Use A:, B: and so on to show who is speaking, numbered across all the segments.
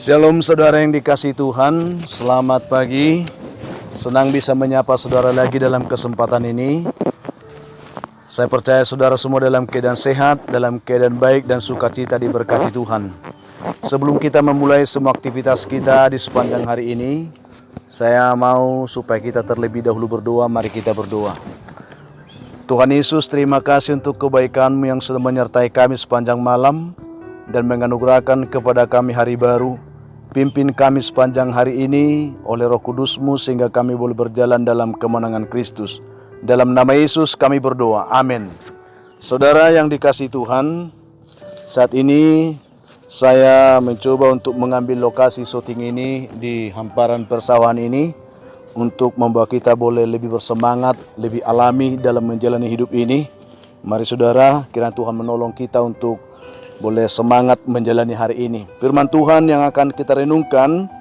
A: Shalom saudara yang dikasihi Tuhan, selamat pagi. Senang bisa menyapa saudara lagi dalam kesempatan ini. Saya percaya saudara semua dalam keadaan sehat, dalam keadaan baik dan sukacita diberkati Tuhan. Sebelum kita memulai semua aktivitas kita di sepanjang hari ini, saya mau supaya kita terlebih dahulu berdoa. Mari kita berdoa. Tuhan Yesus, terima kasih untuk kebaikan-Mu yang sudah menyertai kami sepanjang malam dan menganugerahkan kepada kami hari baru. Pimpin kami sepanjang hari ini oleh Roh Kudus-Mu sehingga kami boleh berjalan dalam kemenangan Kristus. Dalam nama Yesus kami berdoa, amin. Saudara yang dikasihi Tuhan, saat ini saya mencoba untuk mengambil lokasi syuting ini di hamparan persawahan ini untuk membawa kita boleh lebih bersemangat, lebih alami dalam menjalani hidup ini. Mari saudara, kiranya Tuhan menolong kita untuk boleh semangat menjalani hari ini. Firman Tuhan yang akan kita renungkan,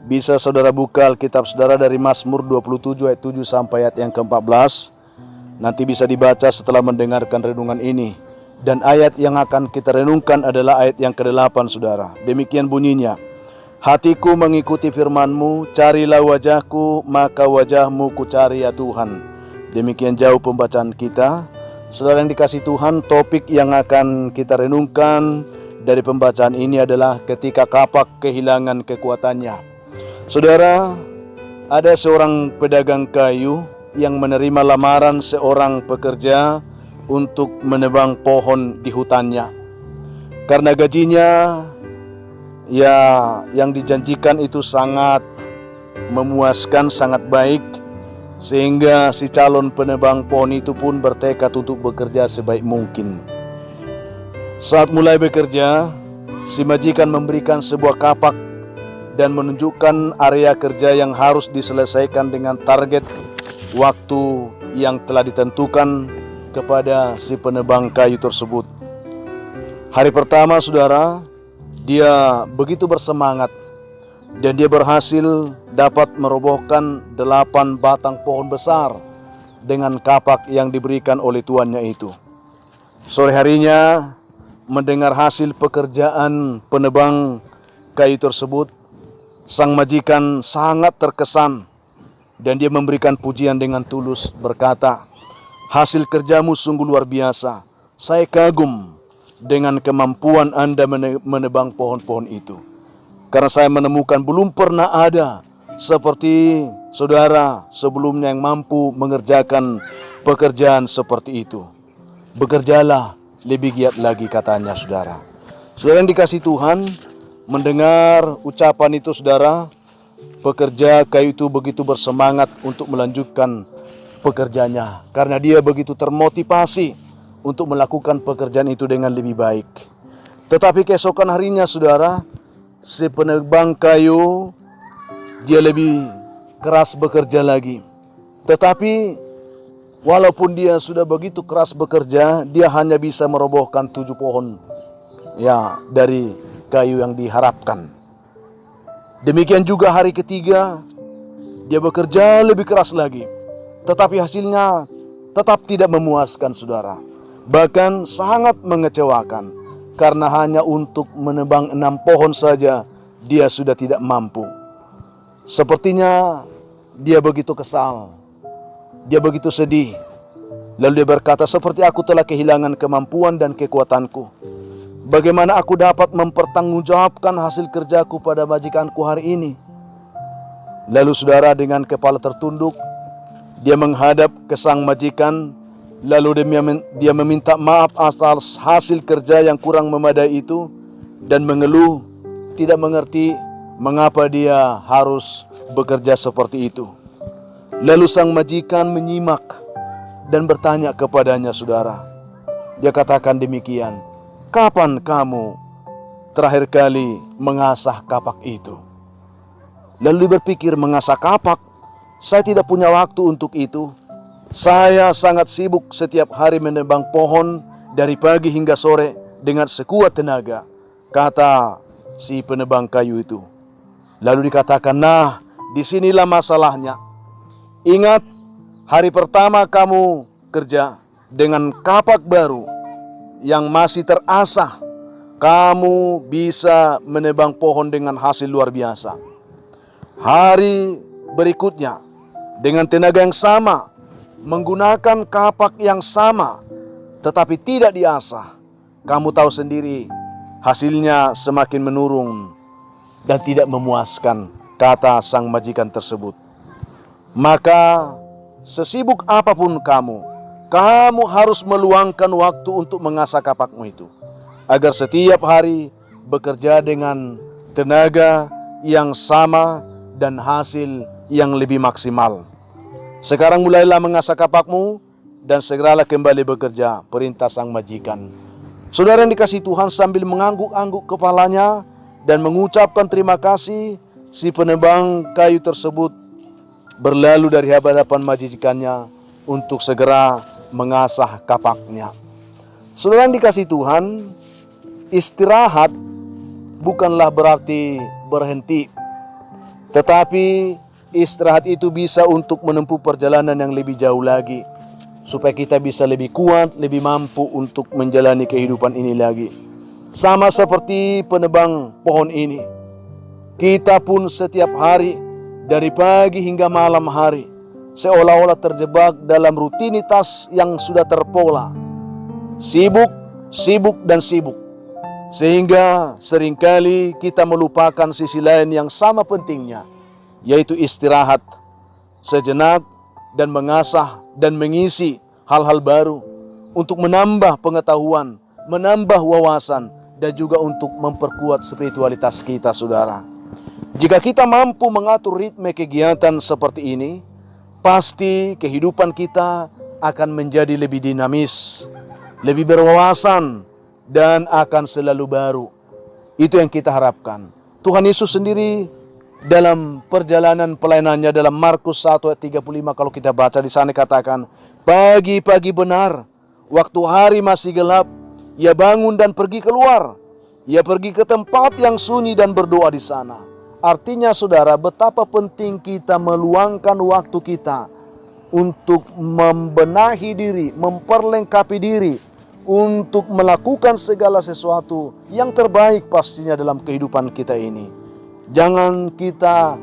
A: bisa saudara buka Alkitab saudara dari Mazmur 27 ayat 7 sampai ayat yang ke-14. Nanti bisa dibaca setelah mendengarkan renungan ini. Dan ayat yang akan kita renungkan adalah ayat yang ke-8 saudara. Demikian bunyinya. Hatiku mengikuti firman-Mu, carilah wajah-Ku, maka wajah-Mu ku cari ya Tuhan. Demikian jauh pembacaan kita. Saudara yang dikasihi Tuhan, topik yang akan kita renungkan dari pembacaan ini adalah ketika kapak kehilangan kekuatannya. Saudara, ada seorang pedagang kayu yang menerima lamaran seorang pekerja untuk menebang pohon di hutannya. Karena gajinya yang dijanjikan itu sangat memuaskan, sangat baik, sehingga si calon penebang pohon itu pun bertekad untuk bekerja sebaik mungkin. Saat mulai bekerja, si majikan memberikan sebuah kapak dan menunjukkan area kerja yang harus diselesaikan dengan target waktu yang telah ditentukan kepada si penebang kayu tersebut. Hari pertama saudara, dia begitu bersemangat dan dia berhasil dapat merobohkan 8 batang pohon besar dengan kapak yang diberikan oleh tuannya itu. Sore harinya mendengar hasil pekerjaan penebang kayu tersebut, sang majikan sangat terkesan dan dia memberikan pujian dengan tulus, berkata, "Hasil kerjamu sungguh luar biasa. Saya kagum dengan kemampuan Anda menebang pohon-pohon itu. Karena saya menemukan belum pernah ada seperti saudara sebelumnya yang mampu mengerjakan pekerjaan seperti itu. Bekerjalah lebih giat lagi," katanya saudara. Saudara yang dikasihi Tuhan, mendengar ucapan itu saudara, pekerja kayu itu begitu bersemangat untuk melanjutkan pekerjaannya. Karena dia begitu termotivasi untuk melakukan pekerjaan itu dengan lebih baik. Tetapi keesokan harinya saudara, si penebang kayu dia lebih keras bekerja lagi. Tetapi walaupun dia sudah begitu keras bekerja, dia hanya bisa merobohkan 7 pohon dari kayu yang diharapkan. Demikian juga hari ketiga, dia bekerja lebih keras lagi. Tetapi hasilnya tetap tidak memuaskan saudara. Bahkan sangat mengecewakan. Karena hanya untuk menebang 6 pohon saja, dia sudah tidak mampu. Sepertinya dia begitu kesal. Dia begitu sedih. Lalu dia berkata, "Seperti aku telah kehilangan kemampuan dan kekuatanku. Bagaimana aku dapat mempertanggungjawabkan hasil kerjaku pada majikanku hari ini?" Lalu saudara dengan kepala tertunduk, dia menghadap ke sang majikan. Lalu dia meminta maaf atas hasil kerja yang kurang memadai itu dan mengeluh, tidak mengerti mengapa dia harus bekerja seperti itu. Lalu sang majikan menyimak dan bertanya kepadanya saudara. Dia katakan demikian, "Kapan kamu terakhir kali mengasah kapak itu?" Lalu dia berpikir, mengasah kapak? Saya tidak punya waktu untuk itu. Saya sangat sibuk setiap hari menebang pohon dari pagi hingga sore dengan sekuat tenaga, kata si penebang kayu itu. Lalu dikatakan, "Nah, disinilah masalahnya. Ingat, hari pertama kamu kerja dengan kapak baru yang masih terasah, kamu bisa menebang pohon dengan hasil luar biasa. Hari berikutnya, dengan tenaga yang sama, menggunakan kapak yang sama, tetapi tidak diasah, kamu tahu sendiri, hasilnya semakin menurun dan tidak memuaskan, kata sang majikan tersebut. Maka sesibuk apapun kamu harus meluangkan waktu untuk mengasah kapakmu itu, agar setiap hari bekerja dengan tenaga yang sama dan hasil yang lebih maksimal. Sekarang mulailah mengasah kapakmu dan segeralah kembali bekerja, perintah sang majikan. Saudara yang dikasihi Tuhan, sambil mengangguk-angguk kepalanya dan mengucapkan terima kasih, si penebang kayu tersebut berlalu dari hadapan majikannya untuk segera mengasah kapaknya. Saudara yang dikasihi Tuhan, istirahat bukanlah berarti berhenti, tetapi istirahat itu bisa untuk menempuh perjalanan yang lebih jauh lagi, supaya kita bisa lebih kuat, lebih mampu untuk menjalani kehidupan ini lagi. Sama seperti penebang pohon ini, kita pun setiap hari dari pagi hingga malam hari seolah-olah terjebak dalam rutinitas yang sudah terpola, sibuk, dan sibuk, sehingga seringkali kita melupakan sisi lain yang sama pentingnya, yaitu istirahat sejenak dan mengasah dan mengisi hal-hal baru untuk menambah pengetahuan, menambah wawasan, dan juga untuk memperkuat spiritualitas kita, saudara. Jika kita mampu mengatur ritme kegiatan seperti ini, pasti kehidupan kita akan menjadi lebih dinamis, lebih berwawasan, dan akan selalu baru. Itu yang kita harapkan. Tuhan Yesus sendiri dalam perjalanan pelayanannya dalam Markus 1 ayat 35, kalau kita baca di sana katakan, pagi-pagi benar, waktu hari masih gelap, ia bangun dan pergi keluar. Ia pergi ke tempat yang sunyi dan berdoa di sana. Artinya saudara, betapa penting kita meluangkan waktu kita untuk membenahi diri, memperlengkapi diri, untuk melakukan segala sesuatu yang terbaik pastinya dalam kehidupan kita ini. Jangan kita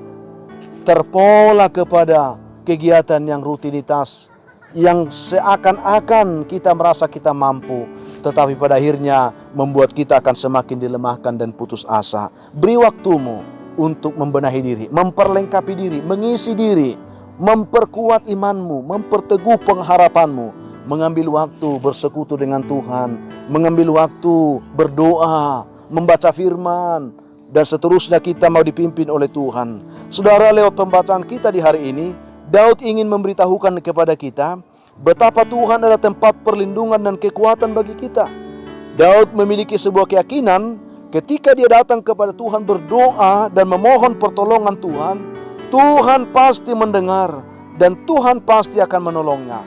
A: terpola kepada kegiatan yang rutinitas, yang seakan-akan kita merasa kita mampu, tetapi pada akhirnya membuat kita akan semakin dilemahkan dan putus asa. Beri waktumu untuk membenahi diri, memperlengkapi diri, mengisi diri, memperkuat imanmu, memperteguh pengharapanmu, mengambil waktu bersekutu dengan Tuhan, mengambil waktu berdoa, membaca firman, dan seterusnya kita mau dipimpin oleh Tuhan. Saudara, lewat pembacaan kita di hari ini, Daud ingin memberitahukan kepada kita betapa Tuhan adalah tempat perlindungan dan kekuatan bagi kita. Daud memiliki sebuah keyakinan, ketika dia datang kepada Tuhan berdoa dan memohon pertolongan Tuhan, Tuhan pasti mendengar dan Tuhan pasti akan menolongnya.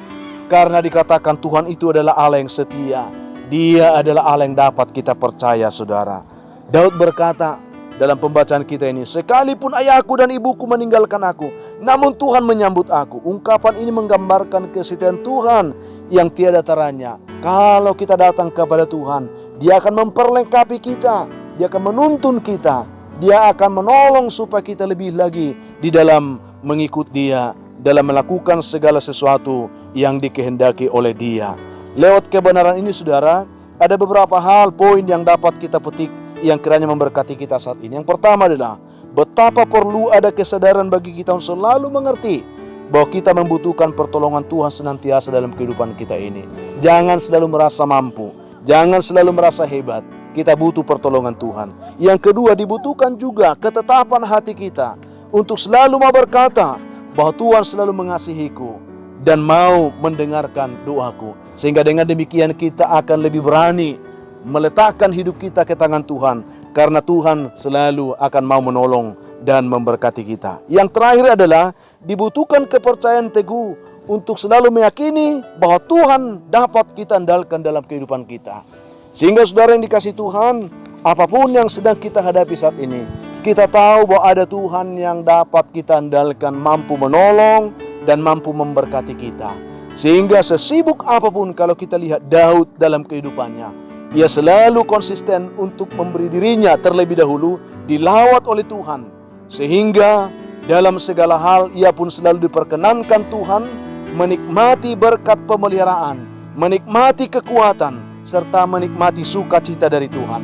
A: Karena dikatakan Tuhan itu adalah Allah yang setia. Dia adalah Allah yang dapat kita percaya, saudara. Daud berkata dalam pembacaan kita ini, sekalipun ayahku dan ibuku meninggalkan aku, namun Tuhan menyambut aku. Ungkapan ini menggambarkan kesetiaan Tuhan yang tiada taranya. Kalau kita datang kepada Tuhan, Dia akan memperlengkapi kita, Dia akan menuntun kita, Dia akan menolong supaya kita lebih lagi di dalam mengikut Dia, dalam melakukan segala sesuatu yang dikehendaki oleh Dia. Lewat kebenaran ini, saudara, ada beberapa hal, poin yang dapat kita petik yang kiranya memberkati kita saat ini. Yang pertama adalah betapa perlu ada kesadaran bagi kita untuk selalu mengerti bahwa kita membutuhkan pertolongan Tuhan senantiasa dalam kehidupan kita ini. Jangan selalu merasa mampu, jangan selalu merasa hebat. Kita butuh pertolongan Tuhan. Yang kedua, dibutuhkan juga ketetapan hati kita untuk selalu mau berkata bahwa Tuhan selalu mengasihiku dan mau mendengarkan doaku. Sehingga dengan demikian kita akan lebih berani meletakkan hidup kita ke tangan Tuhan, karena Tuhan selalu akan mau menolong dan memberkati kita. Yang terakhir adalah dibutuhkan kepercayaan teguh untuk selalu meyakini bahwa Tuhan dapat kita andalkan dalam kehidupan kita. Sehingga saudara yang dikasihi Tuhan, apapun yang sedang kita hadapi saat ini, kita tahu bahwa ada Tuhan yang dapat kita andalkan, mampu menolong dan mampu memberkati kita. Sehingga sesibuk apapun, kalau kita lihat Daud dalam kehidupannya, Ia selalu konsisten untuk memberi dirinya terlebih dahulu dilawat oleh Tuhan, sehingga dalam segala hal ia pun selalu diperkenankan Tuhan, menikmati berkat pemeliharaan, menikmati kekuatan, serta menikmati sukacita dari Tuhan.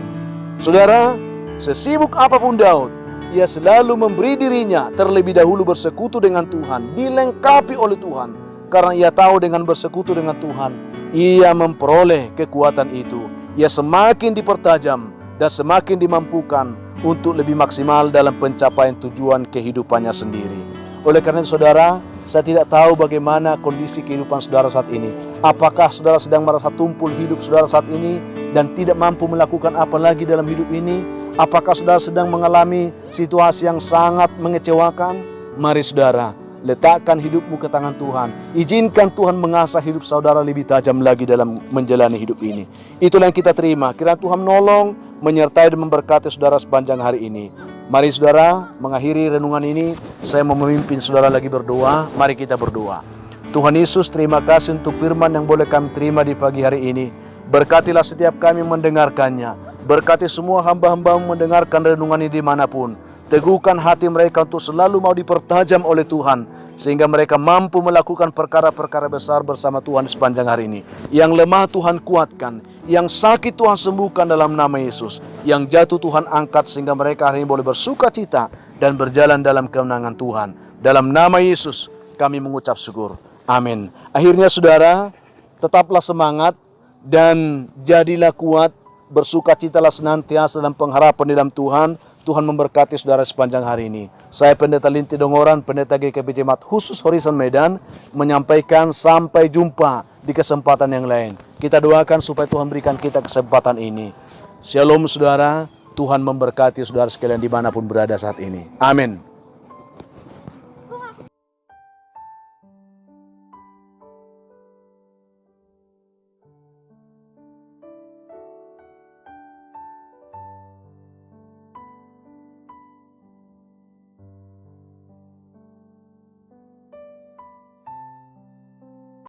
A: Saudara, sesibuk apapun Daud, ia selalu memberi dirinya terlebih dahulu bersekutu dengan Tuhan, dilengkapi oleh Tuhan. Karena ia tahu dengan bersekutu dengan Tuhan, ia memperoleh kekuatan itu. Ia semakin dipertajam dan semakin dimampukan untuk lebih maksimal dalam pencapaian tujuan kehidupannya sendiri. Oleh karena itu saudara, saya tidak tahu bagaimana kondisi kehidupan saudara saat ini. Apakah saudara sedang merasa tumpul hidup saudara saat ini dan tidak mampu melakukan apa lagi dalam hidup ini? Apakah saudara sedang mengalami situasi yang sangat mengecewakan? Mari saudara, letakkan hidupmu ke tangan Tuhan. Izinkan Tuhan mengasah hidup saudara lebih tajam lagi dalam menjalani hidup ini. Itulah yang kita terima. Kiranya Tuhan menolong, menyertai dan memberkati saudara sepanjang hari ini. Mari saudara, mengakhiri renungan ini, saya mau memimpin saudara lagi berdoa. Mari kita berdoa. Tuhan Yesus, terima kasih untuk firman yang boleh kami terima di pagi hari ini. Berkatilah setiap kami mendengarkannya. Berkati semua hamba-hambamu mendengarkan renungan ini dimanapun. Teguhkan hati mereka untuk selalu mau dipertajam oleh Tuhan, sehingga mereka mampu melakukan perkara-perkara besar bersama Tuhan sepanjang hari ini. Yang lemah Tuhan kuatkan, yang sakit Tuhan sembuhkan dalam nama Yesus, yang jatuh Tuhan angkat sehingga mereka hari ini boleh bersuka cita dan berjalan dalam kemenangan Tuhan. Dalam nama Yesus kami mengucap syukur. Amin. Akhirnya saudara, tetaplah semangat dan jadilah kuat, bersukacitalah senantiasa dalam pengharapan di dalam Tuhan. Tuhan memberkati saudara sepanjang hari ini. Saya Pendeta Linti Dongoran, Pendeta GKP Jemaat Khusus Horizon Medan, menyampaikan sampai jumpa di kesempatan yang lain. Kita doakan supaya Tuhan berikan kita kesempatan ini. Shalom saudara, Tuhan memberkati saudara sekalian dimanapun berada saat ini. Amin.